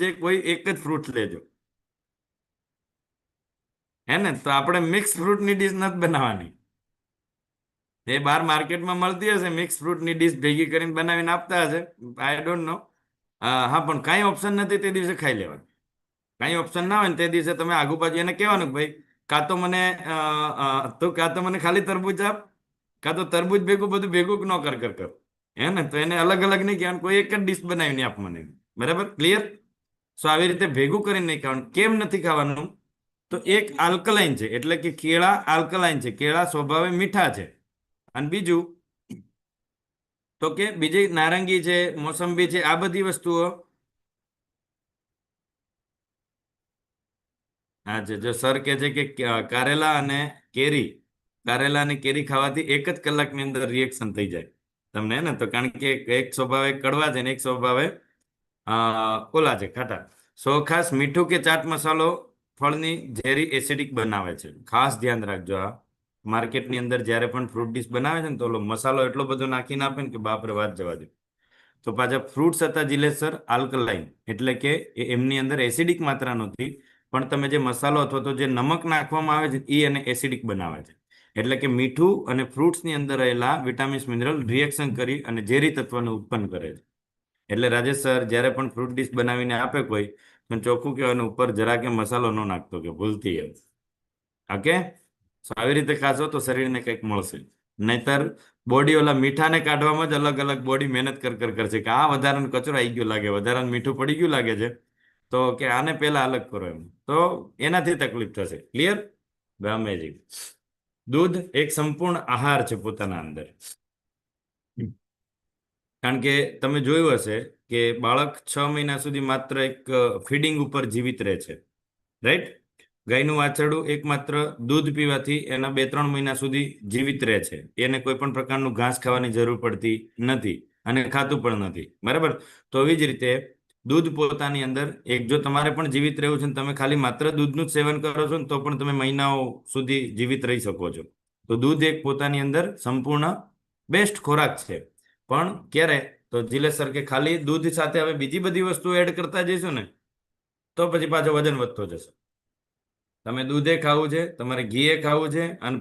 જે કોઈ એક જ ફ્રૂટ લેજો, હે ને? તો આપણે મિક્સ ફ્રૂટની ડીશ નથી બનાવવાની. એ બહાર માર્કેટમાં મળતી હશે મિક્સ ફ્રૂટની ડીશ ભેગી કરીને બનાવીને આપતા હશે, આઈ ડોન્ટ નો. હા, પણ કાંઈ ઓપ્શન નથી તે દિવસે ખાઈ લેવાનું. કાંઈ ઓપ્શન ના હોય ને તે દિવસે તમે આગુબાજુ એને કહેવાનું કે ભાઈ કાં તો મને ખાલી તરબૂચ આપ, કાં તો તરબૂચ ભેગું બધું ભેગું ન કર. હે ને? તો એને અલગ અલગ નહીં કહેવાનું, કોઈ એક જ ડીશ બનાવીને આપ મને. બરાબર? ક્લિયર? સો આવી રીતે ભેગું કરીને નહીં ખાવાનું. કેમ નથી ખાવાનું? તો એક આલ્કલાઇન છે, એટલે કે કેળા આલ્કલાઇન છે, કેળા સ્વભાવે મીઠા છે. અને બીજું તો કે બીજી નારંગી છે, મોસંબી છે, આ બધી વસ્તુઓ હા છે. જો સર કે છે કે કારેલા અને કેરી ખાવાથી એક જ કલાકની અંદર રિએક્શન થઈ જાય તમને, હે ને? તો કારણ કે એક સ્વભાવે કડવા છે ને એક સ્વભાવે ઓલા છે, ખાટા. ખાસ મીઠું કે ચાટ મસાલો ફળની ઝેરી એસિડિક બનાવે છે. ખાસ ધ્યાન રાખજો. આ માર્કેટની અંદર જ્યારે પણ ફ્રૂટ ડીશ બનાવે છે ને, તો ઓલો મસાલો એટલો બધો નાખીને આપે ને કે બાપરે, વાત જવા દે. તો પાછા ફ્રૂટ્સ હતા જીલેસર આલ્કલાઇન, એટલે કે એમની અંદર એસિડિક માત્રા નથી, પણ તમે જે મસાલો અથવા તો જે નમક નાખવામાં આવે છે એ એને એસિડિક બનાવે છે. એટલે કે મીઠું અને ફ્રૂટ્સની અંદર રહેલા વિટામિન્સ મિનરલ રિએક્શન કરી અને ઝેરી તત્વને ઉત્પન્ન કરે છે. એટલે રાજેશ સર જ્યારે પણ ફ્રૂટ ડીશ બનાવીને આપે કોઈ, તો ચોખ્ખું કહેવાનું ઉપર જરા કે મસાલો ન નાખતો, કે ભૂલથી એમ. ઓકે? આવી રીતે ખાશો તો શરીરને કંઈક મળશે. નહીતર બોડી ઓલા મીઠાને કાઢવામાં જ અલગ અલગ બોડી મહેનત કરશે કે આ વધારાનો કચરો આવી ગયો લાગે, વધારાનું મીઠું પડી ગયું લાગે છે, તો કે આને પહેલા અલગ કરો એમ. તો એનાથી તકલીફ થશે. ક્લિયર? અમેઝિંગ. દૂધ એક સંપૂર્ણ આહાર છે પોતાના અંદર. કારણ કે તમે જોયું હશે કે બાળક 6 મહિના સુધી માત્ર એક ફીડિંગ ઉપર જીવિત રહે છે, રાઈટ? ગાયનું વાછરડું એકમાત્ર દૂધ પીવાથી એના 2-3 મહિના સુધી જીવિત રહે છે. એને કોઈ પણ પ્રકારનું ઘાસ ખાવાની જરૂર પડતી નથી અને ખાતું પણ નથી. બરાબર? તો એવી જ રીતે દૂધ પોતાની અંદર જો તમારે પણ જીવિત રહેવું છે ને તમે ખાલી માત્ર દૂધનું જ સેવન કરો છો ને, તો પણ તમે મહિનાઓ સુધી જીવિત રહી શકો છો. તો દૂધ એક પોતાની અંદર સંપૂર્ણ બેસ્ટ ખોરાક છે. પણ ક્યારે? તો જીલેશ સર કે ખાલી દૂધ સાથે હવે બીજી બધી વસ્તુ એડ કરતા જઈશું ને, તો પછી પાછો વજન વધતો જશે. તમે દૂધે ખાવું છે, તમારે ઘીએ ખાવું છે, અને